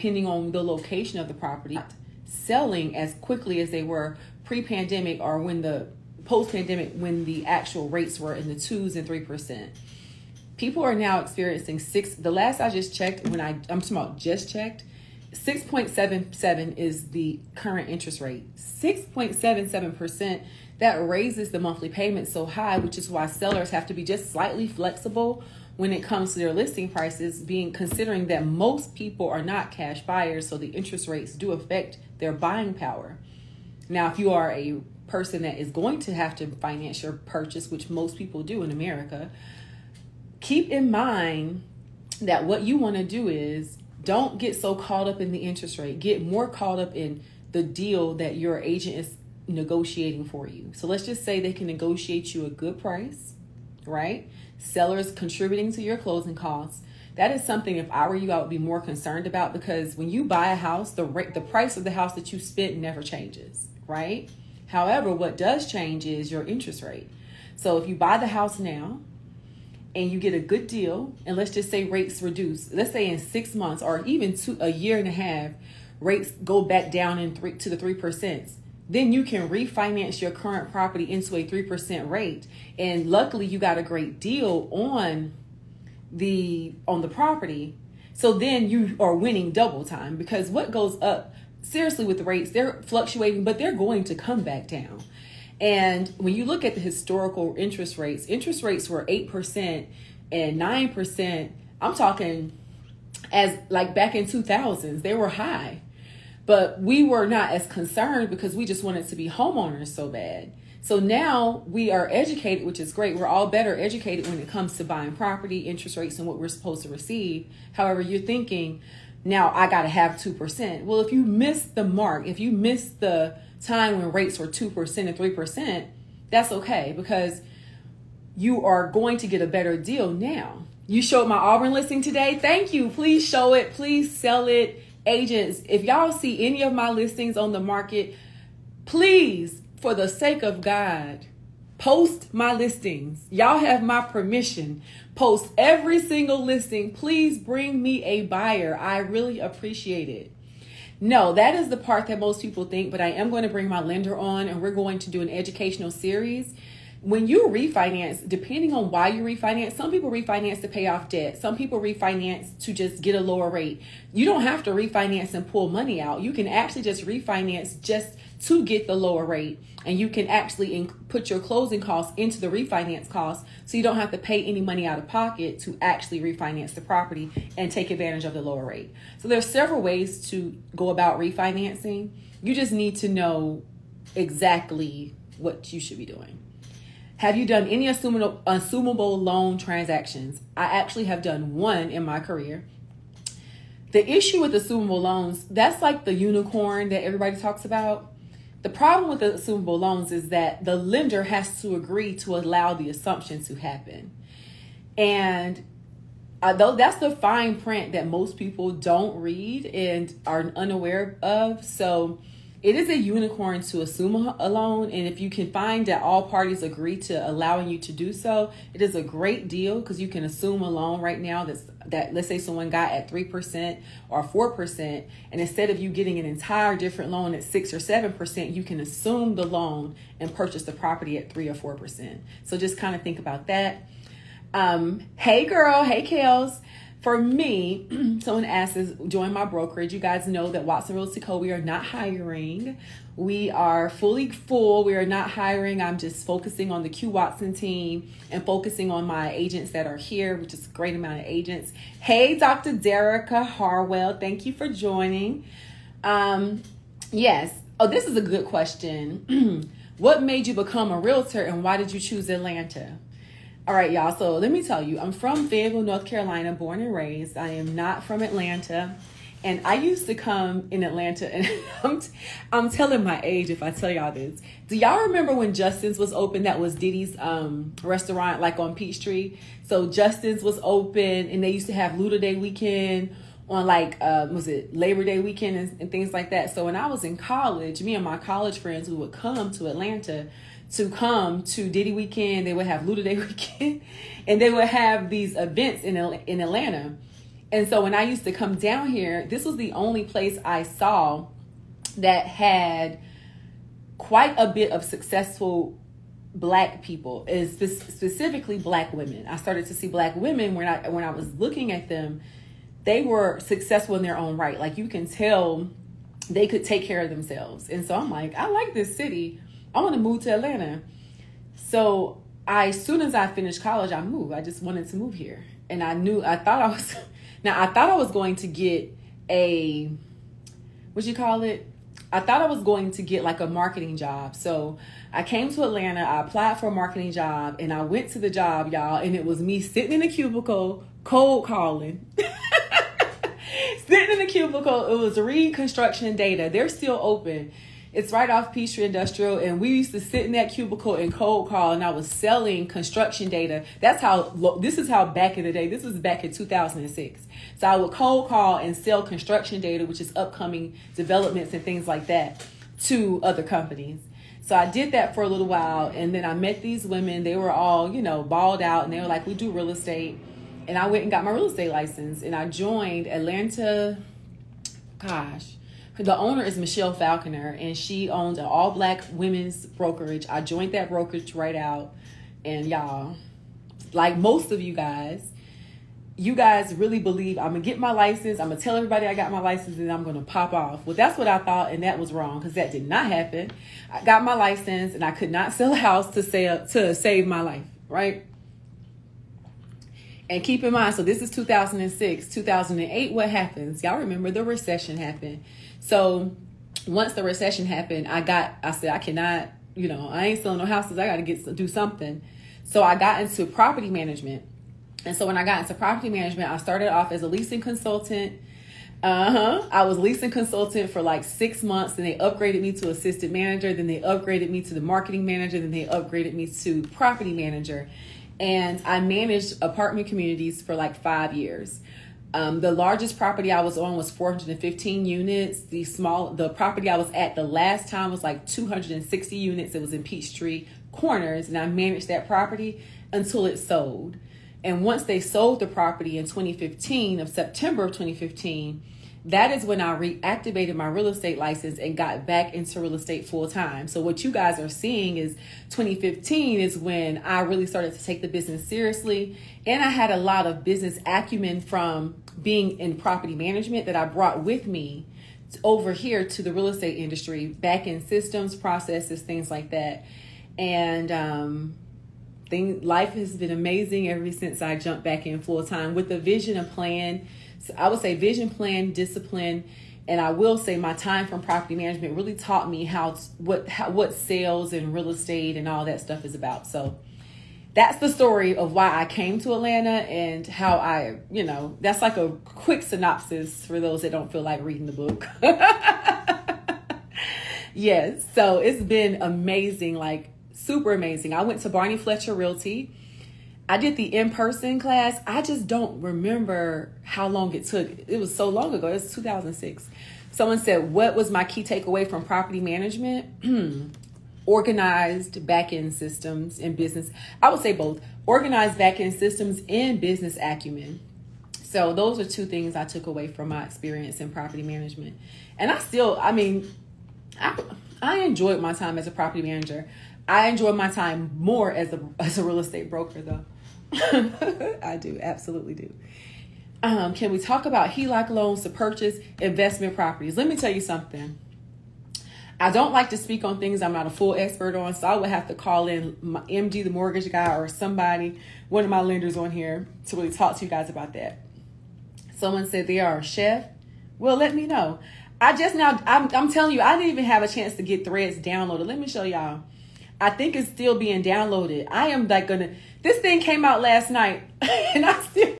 depending on the location of the property, selling as quickly as they were pre-pandemic or when the post-pandemic, when the actual rates were in the 2s and 3%. People are now experiencing the last I just checked, I'm talking about just checked, 6.77 is the current interest rate. 6.77%, that raises the monthly payment so high, which is why sellers have to be just slightly flexible when it comes to their listing prices, considering that most people are not cash buyers, so the interest rates do affect their buying power. Now, if you are a person that is going to have to finance your purchase, which most people do in America, keep in mind that what you want to do is don't get so caught up in the interest rate. Get more caught up in the deal that your agent is negotiating for you. So let's just say they can negotiate you a good price, right? Sellers contributing to your closing costs. That is something, if I were you, I would be more concerned about, because when you buy a house, the price of the house that you spent never changes, right? However, what does change is your interest rate. So if you buy the house now and you get a good deal, and let's just say rates reduce, let's say in 6 months or even a year and a half, rates go back down to the 3%. Then you can refinance your current property into a 3% rate. And luckily you got a great deal on the property. So then you are winning double time, because what goes up seriously with the rates, they're fluctuating, but they're going to come back down. And when you look at the historical interest rates were 8% and 9%. I'm talking as like back in 2000s, they were high. But we were not as concerned because we just wanted to be homeowners so bad. So now we are educated, which is great. We're all better educated when it comes to buying property, interest rates, and what we're supposed to receive. However, you're thinking, now I got to have 2%. Well, if you missed the mark, if you missed the time when rates were 2% and 3%, that's okay, because you are going to get a better deal now. You showed my Auburn listing today. Thank you. Please show it. Please sell it. Agents, if y'all see any of my listings on the market, please, for the sake of God, post my listings. Y'all have my permission. Post every single listing. Please bring me a buyer. I really appreciate it. No, that is the part that most people think, but I am going to bring my lender on, and we're going to do an educational series. When you refinance, depending on why you refinance, some people refinance to pay off debt. Some people refinance to just get a lower rate. You don't have to refinance and pull money out. You can actually just refinance just to get the lower rate. And you can actually put your closing costs into the refinance costs, so you don't have to pay any money out of pocket to actually refinance the property and take advantage of the lower rate. So there's several ways to go about refinancing. You just need to know exactly what you should be doing. Have you done any assumable loan transactions? I actually have done one in my career. The issue with assumable loans, that's like the unicorn that everybody talks about. The problem with the assumable loans is that the lender has to agree to allow the assumption to happen. And though that's the fine print that most people don't read and are unaware of. So it is a unicorn to assume a loan, and if you can find that all parties agree to allowing you to do so, it is a great deal, because you can assume a loan right now that let's say someone got at 3% or 4%, and instead of you getting an entire different loan at 6 or 7%, you can assume the loan and purchase the property at 3 or 4%. So just kind of think about that. Hey girl, hey Kels. For me, someone asks, join my brokerage. You guys know that Watson Realty Co. we are not hiring. We are fully full. We are not hiring. I'm just focusing on the Q Watson team and focusing on my agents that are here, which is a great amount of agents. Hey, Dr. Derica Harwell. Thank you for joining. Yes. Oh, this is a good question. What made you become a realtor, and why did you choose Atlanta? All right, y'all. So let me tell you, I'm from Fayetteville, North Carolina, born and raised. I am not from Atlanta. And I used to come in Atlanta, and I'm telling my age if I tell y'all this. Do y'all remember when Justin's was open? That was Diddy's restaurant, like on Peachtree. So Justin's was open, and they used to have Luda Day weekend on like, was it Labor Day weekend and things like that. So when I was in college, me and my college friends, we would come to Atlanta to come to Diddy weekend. They would have Luda Day weekend, and they would have these events in Atlanta. And so when I used to come down here, this was the only place I saw that had quite a bit of successful Black people, is specifically Black women. I started to see Black women when I was looking at them, they were successful in their own right. Like, you can tell they could take care of themselves. And so I'm like, I like this city. I want to move to Atlanta. So as soon as I finished college, I moved. I just wanted to move here. And I thought I was going to get I thought I was going to get like a marketing job. So I came to Atlanta, I applied for a marketing job, and I went to the job, y'all, and it was me sitting in a cubicle, cold calling. Sitting in the cubicle, it was Reed Construction Data. They're still open. It's right off Peachtree Industrial, and we used to sit in that cubicle and cold call, and I was selling construction data. This is how back in the day, this was back in 2006. So I would cold call and sell construction data, which is upcoming developments and things like that, to other companies. So I did that for a little while, and then I met these women. They were all, balled out, and they were like, we do real estate. And I went and got my real estate license, and I joined Atlanta. Gosh, the owner is Michelle Falconer, and she owns an all-Black women's brokerage. I joined that brokerage right out. And y'all, like most of you guys really believe I'm going to get my license. I'm going to tell everybody I got my license, and I'm going to pop off. Well, that's what I thought, and that was wrong, because that did not happen. I got my license, and I could not sell a house to save my life, right? And keep in mind, so this is 2006, 2008, what happens? Y'all remember the recession happened. So once the recession happened, I said, I cannot, I ain't selling no houses. I got to do something. So I got into property management. And so when I got into property management, I started off as a leasing consultant. I was leasing consultant for like 6 months. Then they upgraded me to assistant manager. Then they upgraded me to the marketing manager. Then they upgraded me to property manager. And I managed apartment communities for like 5 years. The largest property I was on was 415 units. The property I was at the last time was like 260 units. It was in Peachtree Corners, and I managed that property until it sold. And once they sold the property in September of 2015, that is when I reactivated my real estate license and got back into real estate full time. So what you guys are seeing is 2015 is when I really started to take the business seriously. And I had a lot of business acumen from being in property management that I brought with me over here to the real estate industry, back in systems, processes, things like that. And life has been amazing ever since I jumped back in full time with the vision and plan. So I would say vision, plan, discipline, and I will say my time from property management really taught me what sales and real estate and all that stuff is about. So that's the story of why I came to Atlanta and how that's like a quick synopsis for those that don't feel like reading the book. Yes, so it's been amazing, like super amazing. I went to Barney Fletcher Realty. I did the in-person class. I just don't remember how long it took. It was so long ago. It was 2006. Someone said, what was my key takeaway from property management? Organized back-end systems and business. I would say both. Organized back-end systems and business acumen. So those are two things I took away from my experience in property management. And I enjoyed my time as a property manager. I enjoy my time more as a real estate broker, though. I do, absolutely do. Can we talk about HELOC loans to purchase investment properties? Let me tell you something. I don't like to speak on things I'm not a full expert on, so I would have to call in my MD, the mortgage guy, or somebody, one of my lenders on here, to really talk to you guys about that. Someone said they are a chef. Well, let me know. I'm telling you, I didn't even have a chance to get Threads downloaded. Let me show y'all. I think it's still being downloaded. I am this thing came out last night and I still